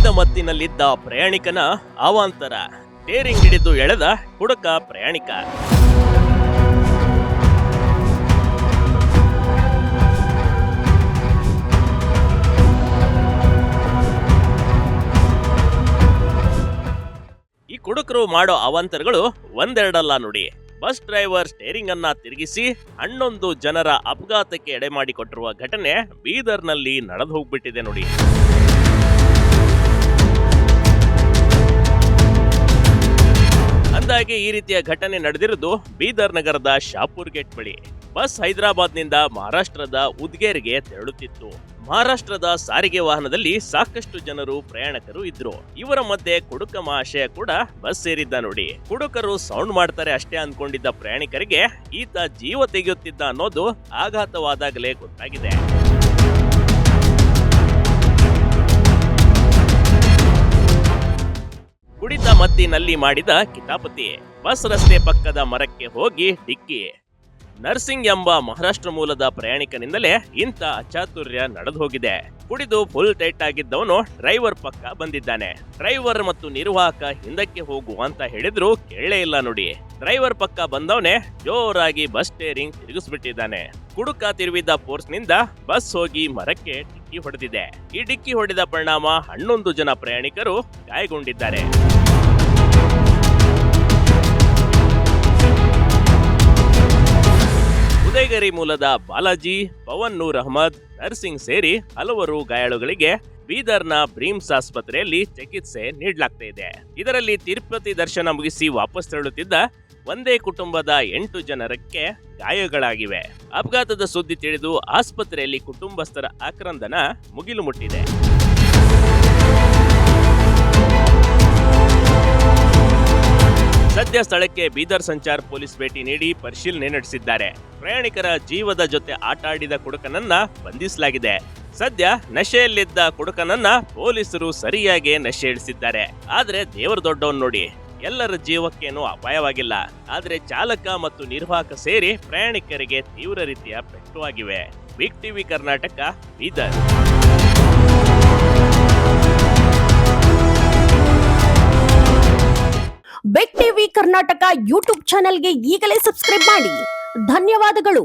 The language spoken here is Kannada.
ಕುಡಿದ ಮತ್ತಿನಲ್ಲಿದ್ದ ಪ್ರಯಾಣಿಕನ ಅವಾಂತರ, ಸ್ಟೇರಿಂಗ್ ಹಿಡಿದು ಎಳೆದ ಕುಡುಕ ಪ್ರಯಾಣಿಕ. ಈ ಕುಡುಕರು ಮಾಡೋ ಅವಾಂತರಗಳು ಒಂದೆರಡಲ್ಲ ನೋಡಿ. ಬಸ್ ಡ್ರೈವರ್ ಸ್ಟೇರಿಂಗ್ ಅನ್ನ ತಿರುಗಿಸಿ 11 ಜನರ ಅಪಘಾತಕ್ಕೆ ಎಡೆ ಮಾಡಿಕೊಟ್ಟಿರುವ ಘಟನೆ ಬೀದರ್ನಲ್ಲಿ ನಡೆದು ಹೋಗ್ಬಿಟ್ಟಿದೆ ನೋಡಿ. ಅಂದಾಗೆ ಈ ರೀತಿಯ ಘಟನೆ ನಡೆದಿರುವುದು ಬೀದರ್ ನಗರದ ಶಾಪುರ್ ಗೇಟ್ ಬಳಿ. ಬಸ್ ಹೈದರಾಬಾದ್ನಿಂದ ಮಹಾರಾಷ್ಟ್ರದ ಉದ್ಗೇರ್ಗೆ ತೆರಳುತ್ತಿತ್ತು. ಮಹಾರಾಷ್ಟ್ರದ ಸಾರಿಗೆ ವಾಹನದಲ್ಲಿ ಸಾಕಷ್ಟು ಜನರು ಪ್ರಯಾಣಿಕರು ಇದ್ರು. ಇವರ ಮಧ್ಯೆ ಕುಡುಕ ಮಹಾಶಯ ಕೂಡ ಬಸ್ ಸೇರಿದ್ದ ನೋಡಿ. ಕುಡುಕರು ಸೌಂಡ್ ಮಾಡ್ತಾರೆ ಅಷ್ಟೇ ಅನ್ಕೊಂಡಿದ್ದ ಪ್ರಯಾಣಿಕರಿಗೆ ಈತ ಜೀವ ತೆಗೆಯುತ್ತಿದ್ದ ಅನ್ನೋದು ಆಘಾತವಾದಾಗಲೇ ಗೊತ್ತಾಗಿದೆ. ಕುಡಿತ ಮತ್ತಿನಲ್ಲಿ ಮಾಡಿದ ಕಿತಾಪತಿ, ಬಸ್ ರಸ್ತೆ ಪಕ್ಕದ ಮರಕ್ಕೆ ಹೋಗಿ ಡಿಕ್ಕಿ. ನರ್ಸಿಂಗ್ ಎಂಬ ಮಹಾರಾಷ್ಟ್ರ ಮೂಲದ ಪ್ರಯಾಣಿಕನಿಂದಲೇ ಇಂಥ ಅಚಾತುರ್ಯ ನಡೆದು ಹೋಗಿದೆ. ಕುಡಿದು ಫುಲ್ ಟೈಟ್ ಆಗಿದ್ದವನು ಡ್ರೈವರ್ ಪಕ್ಕ ಬಂದಿದ್ದಾನೆ. ಡ್ರೈವರ್ ಮತ್ತು ನಿರ್ವಾಹಕ ಹಿಂದಕ್ಕೆ ಹೋಗು ಅಂತ ಹೇಳಿದ್ರು ಕೇಳೇ ಇಲ್ಲ ನೋಡಿ. ಡ್ರೈವರ್ ಪಕ್ಕ ಬಂದವನೇ ಜೋರಾಗಿ ಬಸ್ ಸ್ಟೇರಿಂಗ್ ತಿರುಗಿಸ್ಬಿಟ್ಟಿದ್ದಾನೆ. ಕುಡುಕ ತಿರುವಿದ ಫೋರ್ಸ್ ನಿಂದ ಬಸ್ ಹೋಗಿ ಮರಕ್ಕೆ ಡಿಕ್ಕಿ ಹೊಡೆದಿದೆ. ಈ ಡಿಕ್ಕಿ ಹೊಡೆದ ಪರಿಣಾಮ 11 ಜನ ಪ್ರಯಾಣಿಕರು ಗಾಯಗೊಂಡಿದ್ದಾರೆ. ಉದಯಗಿರಿ ಮೂಲದ ಬಾಲಾಜಿ, ಪವನ್ ನೂರ್ ಅಹಮದ್, ನರ್ಸಿಂಗ್ ಸೇರಿ ಹಲವರು ಗಾಯಾಳುಗಳಿಗೆ ಬೀದರ್ನ ಬ್ರೀಮ್ಸ್ ಆಸ್ಪತ್ರೆಯಲ್ಲಿ ಚಿಕಿತ್ಸೆ ನೀಡಲಾಗ್ತಾ ಇದೆ. ಇದರಲ್ಲಿ ತಿರುಪತಿ ದರ್ಶನ ಮುಗಿಸಿ ವಾಪಸ್ ತೆರಳುತ್ತಿದ್ದ ಒಂದೇ ಕುಟುಂಬದ 8 ಜನರಕ್ಕೆ ಗಾಯಗಳಾಗಿವೆ. ಅಪಘಾತದ ಸುದ್ದಿ ತಿಳಿದು ಆಸ್ಪತ್ರೆಯಲ್ಲಿ ಕುಟುಂಬಸ್ಥರ ಆಕ್ರಂದನ ಮುಗಿಲು ಮುಟ್ಟಿದೆ. ಸದ್ಯ ಸ್ಥಳಕ್ಕೆ ಬೀದರ್ ಸಂಚಾರ್ ಪೊಲೀಸ್ ಭೇಟಿ ನೀಡಿ ಪರಿಶೀಲನೆ ನಡೆಸಿದ್ದಾರೆ. ಪ್ರಯಾಣಿಕರ ಜೀವದ ಜೊತೆ ಆಟ ಆಡಿದ ಕುಡುಕನನ್ನ ಬಂಧಿಸಲಾಗಿದೆ. ಸದ್ಯ ನಶೆಯಲ್ಲಿದ್ದ ಕುಡುಕನನ್ನ ಪೊಲೀಸರು ಸರಿಯಾಗಿ ನಶೆ ಇಳಿಸಿದ್ದಾರೆ. ಆದ್ರೆ ದೇವರ ದೊಡ್ಡವನ್ ನೋಡಿ, ಎಲ್ಲರ ಜೀವಕ್ಕೇನು ಅಪಾಯವಾಗಿಲ್ಲ. ಆದ್ರೆ ಚಾಲಕ ಮತ್ತು ನಿರ್ವಾಹಕ ಸೇರಿ ಪ್ರಯಾಣಿಕರಿಗೆ ತೀವ್ರ ರೀತಿಯ ಪೆಟ್ಟು ಆಗಿವೆ. Big TV Karnataka, Bidar. Big TV Karnataka YouTube ಚಾನೆಲ್ಗೆ ಈಗಲೇ ಸಬ್ಸ್ಕ್ರೈಬ್ ಮಾಡಿ. ಧನ್ಯವಾದಗಳು.